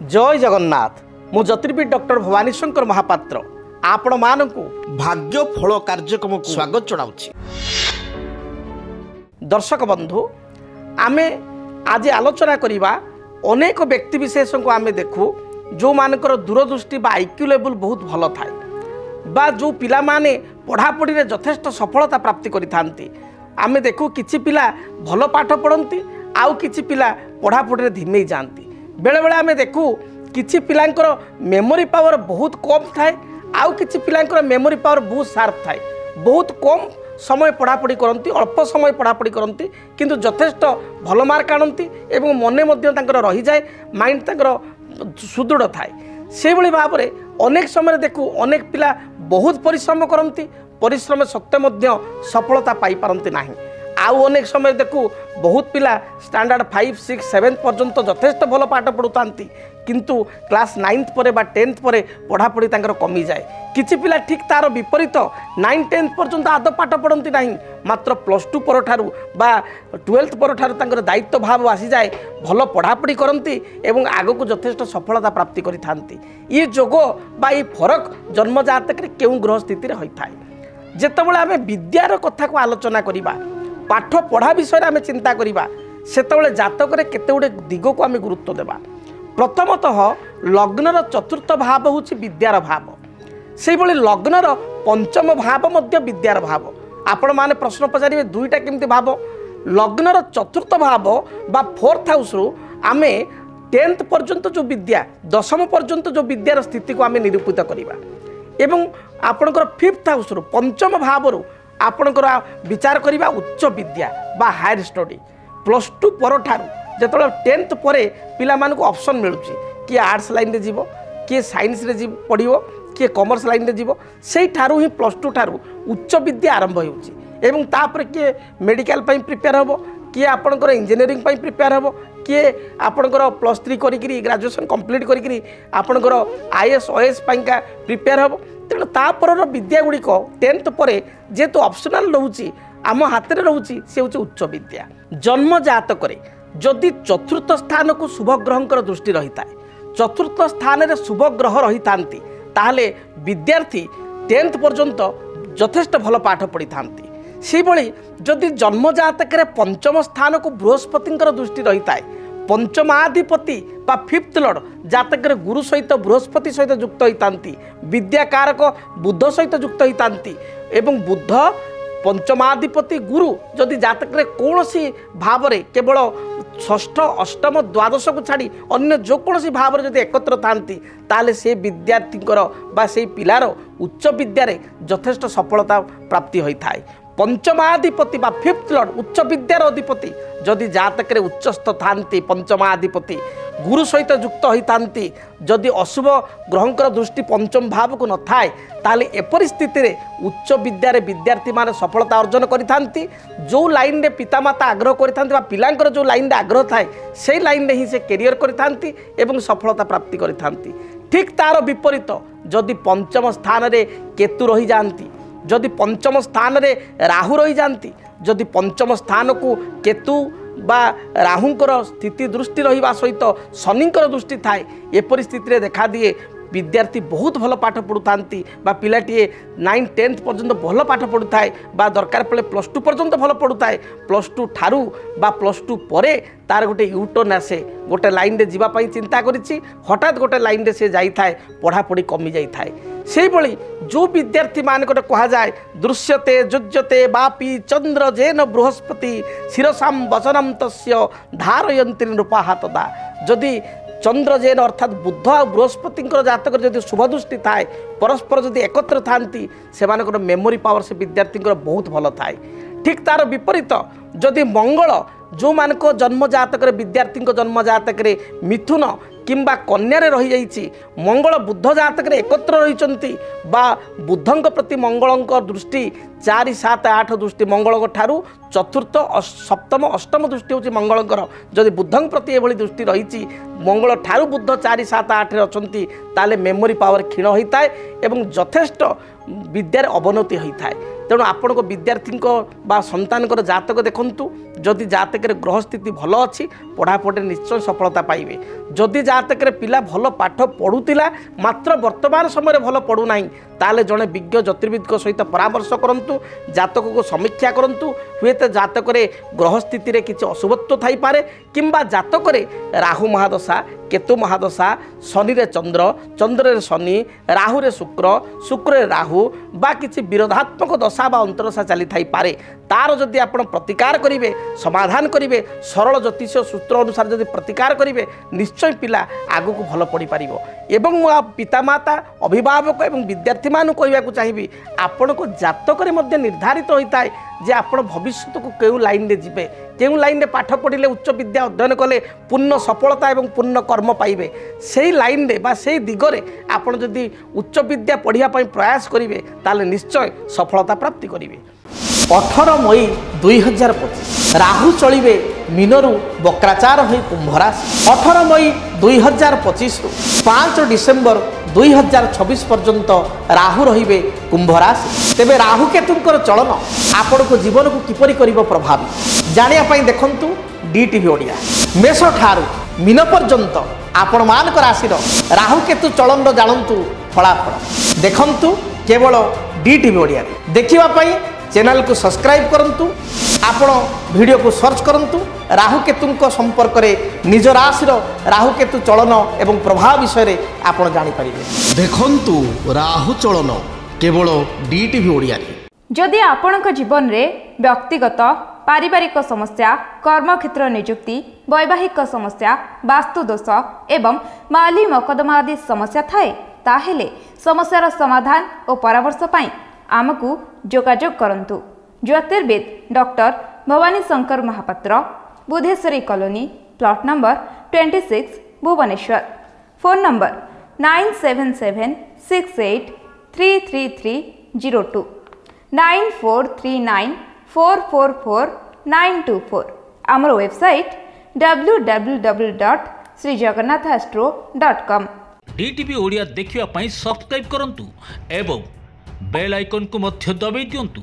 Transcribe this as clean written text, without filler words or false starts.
जय जगन्नाथ। मु ज्योतिर्विद डॉक्टर भवानी शंकर महापात्र आपण मानकु भाग्य फल कार्यक्रम को स्वागत जनाउछि। दर्शक बंधु, आमे आज आलोचना करिबा अनेक व्यक्ति विशेष को आमे देखु जो मानकर दूरदृष्टि बा आईक्यू लेवल बहुत भल थाए बा जो पिला माने पढ़ापढ़ी रे यथेष्ट सफलता प्राप्ति करिथांती। आमे देखु किछि पिला भल पाठ पढ़ंती आउ किछि पिला पढ़ापढ़ी रे धिमेई जांती। बेले बेले आमे देखु किछि पिलांकर मेमोरी पावर बहुत कम थाए आउ किछि पिलांकर मेमोरी पावर बहुत शार्प थाए। बहुत कम समय पढ़ापढ़ी करती, अल्प समय पढ़ापढ़ी करती किंतु यथेष्ट भल मार्क आनती एवं मने मध्य तांकर रही जाए, माइंड तांकर सुदृढ़ थाए। से भली भाव में अनेक समय देखु अनेक पिला बहुत परिश्रम करती, परिश्रम सत्वे मध्य सफलता पाई पारंती नाही। आउ अनेक समय देखु बहुत पिला स्टैंडर्ड 5, 6, 7 पर्यंत यथेष्ट भल पाठ पढ़ुतांती किंतु क्लास 9th पर बा 10th पर पढ़ापढ़ी तांकर कमी जाए। किछि पिला ठीक तार विपरीत 9, 10th पर्यंत आदौ पाठ पढ़ती नहीं, मात्र +2 पर ठारू बा 12th पर ठारू तांकर दायित्व भाव आसी जाए, भल पढ़ापढ़ी करती एवं आगक यथेष्ट सफलता प्राप्ति करिथांती। ये जोग बा ये फरक जन्म जातक रे केउ ग्रह स्थिति रे होइथाय। जेतेबेले आमे विद्यार कथा को आलोचना करिबा, पाठ पढ़ा विषय आमे चिंता करिबा, सेतेबेले जातक रे केते गुडे दिग को आमे गुरुत्व देबा। प्रथमतः लग्नर चतुर्थ भाव होछि विद्यार भाव, से भली लग्नर पंचम भाव मध्य विद्यार भाव। आपण माने प्रश्न पचारिबे दुईटा केमती भाव। लग्नर चतुर्थ भाव बा 4th हाउस रु आमे 10th पर्यंत जो विद्या, 10th पर्यंत जो विद्यार स्थिति को आमे निरूपित करिबा एवं आपणकर 5th हाउस रु पंचम भाव रु आपणकर विचार करिबा उच्च विद्या बा हायर स्टडी। +2 पर ठारू जेतले 10th परे पिला मानको ऑप्शन मिलुची, किए आर्ट्स लाइन रे जीवो, किए साइंस रे पढ़िबो, किए कॉमर्स लाइन रे जीवो। सेई ठारू ही +2 ठारू उच्च विद्या आरंभ होउची एवं तापर किए मेडिकल पई प्रिपेयर होबो, किए आपणकर इंजीनियरिंग पई प्रिपेयर होबो, किए आपणकर +3 करिकरी ग्रेजुएशन कंप्लीट करिकरी आपणकर आईएएस ओएएस पईका प्रिपेयर होबो। तेणु तापर विद्या गुड़िक 10th पर जेहेतु ऑप्शनल रोचे आम हाथ में रोचे से हूँ उच्च विद्या। जन्म जातक जदि चतुर्थ स्थान को शुभ ग्रह दृष्टि रही है, चतुर्थ स्थान में शुभ ग्रह रही था, विद्यार्थी 10th पर्यंत यथेष्ट भल पाठ पढ़ी था। से भली जदि जन्म जातक पंचम स्थान को बृहस्पति दृष्टि रही है, पंचमाधिपति बा 5th लॉर्ड जातक गुरु सहित बृहस्पति सहित युक्त होता, विद्याकारक बुध सहित युक्त होता एवं बुध पंचमाधिपति गुरु जदि जातक कौन सी भाव रे केवल 6th, 8th, 12th को छाड़ी अन्य जो कौन सी भाव जदि एकत्र थांती ताले से विद्यार्थी बा से पिलार उच्च विद्यारे यथेष्ट सफलता प्राप्ति होता है। पंचमाधिपति बा 5th लॉर्ड उच्च विद्यार अधिपति जदि जातक उच्चस्थ थांती, पंचमाधिपति गुरु सहित युक्त होता, जदि अशुभ ग्रहंकर दृष्टि पंचम भाव को न थाए ताले एपरि स्थिति रे उच्च विद्यारे विद्यार्थी माने सफलता अर्जन करिथांती। जो लाइन रे पितामाता आग्रह करिथांती बा पिलांकर जो लाइन रे आग्रह थाए से लाइन रे ही से कैरियर करिथांती एवं सफलता प्राप्ति करिथांती। ठीक तार विपरीत जदि पंचम स्थान रे केतु रही जांती, जदि पंचम स्थान रे राहु रही जाती, जदि पंचम स्थान को केतु बा राहुंकर स्थिति दृष्टि रहिबा सहित शनिंकर दृष्टि थाए, ए परिस्थिति रे देखा दिए विद्यार्थी बहुत भल पाठ पढ़ुतांती बा पिलाटीए 9, 10th पर्यंत भल पाठ पढ़ुताए बा दरकार पड़े +2 पर्यंत भल पढ़ुताए। +2 ठारू बा +2 परे तार गोटे यूटर्न आसे, गोटे लाइन रे जीवा पई चिंता करिछि, हठात गोटे लाइन रे से जाई थाए, पढ़ापढ़ी कमी जाई थाए। से भली जो विद्यार्थी मान कहा जाए दृश्यते जुज्यते बापी चंद्र जेन बृहस्पति शिरसाम वचनम तस्य धारयन्ति नृपाः तदा। जदि चंद्र जेन अर्थात बुध और बृहस्पति जातक जदि शुभ दृष्टि थाए, परस्पर जदि एकत्र थांती से मेमोरी पावर से विद्यार्थी बहुत भल थाए। ठीक तार विपरीत जदि मंगल जो मानक जन्म जातक विद्यार्थी जन्म जातक मिथुन किंबा कन्या रही जाइछि, मंगल बुध जातक एकत्र रही बा बुधंक प्रति मंगल दृष्टि 4, 7, 8 दृष्टि मंगल ठारू 4th, 7th, 8th दृष्टि होछि मंगलकर। जदि बुधंक प्रति एभली दृष्टि रही मंगल ठारू बुध 4, 7, 8 रे अछंती ताले मेमोरी पावर क्षीण होता है एवं यथेष्ट विद्यार अवनति होता है। तेणु आपण विद्यार्थी बा संतान जातक देखु जदि जातक ग्रहस्थिति भल अच्छी पढ़ापढ़ी निश्चय सफलता पाइबे। जदि जातक पिला भल पाठ पढ़ुला मात्र वर्तमान समय भल पढ़ुना ताले जड़े विज्ञ ज्योतिर्विद सहित परामर्श करूँ, जातक को समीक्षा करूँ। हुए तो जातक ग्रहस्थिति किसी अशुभत्व थी पारे किंबा जातक राहु महादशा, केतु महादशा, शनि रे चंद्र, चंद्र रे शनि, राहु रे शुक्र, शुक्र रे राहु बा किसी विरोधात्मक दशा बा अंतरदशा चली थाई पारे। तार जदि आपण प्रतिकार करेंगे, समाधान करेंगे, सरल ज्योतिष सूत्र अनुसार जदि प्रतिकार करेंगे, निश्चय पिला आगु को भल पढ़ी पार। एवं पितामाता, अभिभावक एवं विद्यार्थी मान कहवाक चाहिए आपण को जातक निर्धारित होता है जे आपण भविष्य को क्यों लाइन में जीवे, क्यों लाइन में पाठ पढ़ले उच्च विद्या अध्ययन कले पूर्ण सफलता एवं पूर्ण कर्म पाइबे। से लाइन में बा से दिगरे आपण जदि उच्च विद्या पढ़ापी प्रयास करेंगे ताले निश्चय सफलता प्राप्ति करेंगे। 18 मई 2025 राहु चलिए मीनरू वक्राचार हो कुंभ राशि। 18 मई 2025 रु 5 डिसेम्बर 2026 पर्यंत राहु रहिबे कुंभ राशि। तेबे राहु केतुंकर चलन आपण को जीवन को किपरि करिवो प्रभावित जानिया पई देखंतु डीटीवी ओडिया। मेष ठारू मीन पर्यंत आपण मान राशि राहु केतु चलन जानतु फलाफल देखंतु केवल डीटीवी ओडिया। देखिबा पई चैनल को सब्सक्राइब करंतु, आपण वीडियो को सर्च करंतु। राहु केतु संपर्क में निज राशि राहु केतु चलन एवं प्रभाव विषय रे आपण जानि परिबे। देखंतु राहु चलन केवल डीटीवी ओडिया। जदि आपणक जीवन रे व्यक्तिगत पारिवारिक समस्या, कर्मक्षेत्र नियुक्ति, वैवाहिक समस्या, वास्तु दोष एवं माली मकदमा आदि समस्या थाए ताहेले समस्यार समाधान और परामर्श पाई आमको जोगाजोग करंतु। ज्योतिर्विद doctor Bhabani Shankar Mahapatra, Budheswari colony, plot number 26, Bhubaneswar. Phone number 9776833302 9439444924। आमर वेबसाइट www.srijagannathastro.com। डीटीवी ओडिया देखिवा पई सब्सक्राइब करंतु एवं बेल आइकन को मध्य दबाई दियंतु।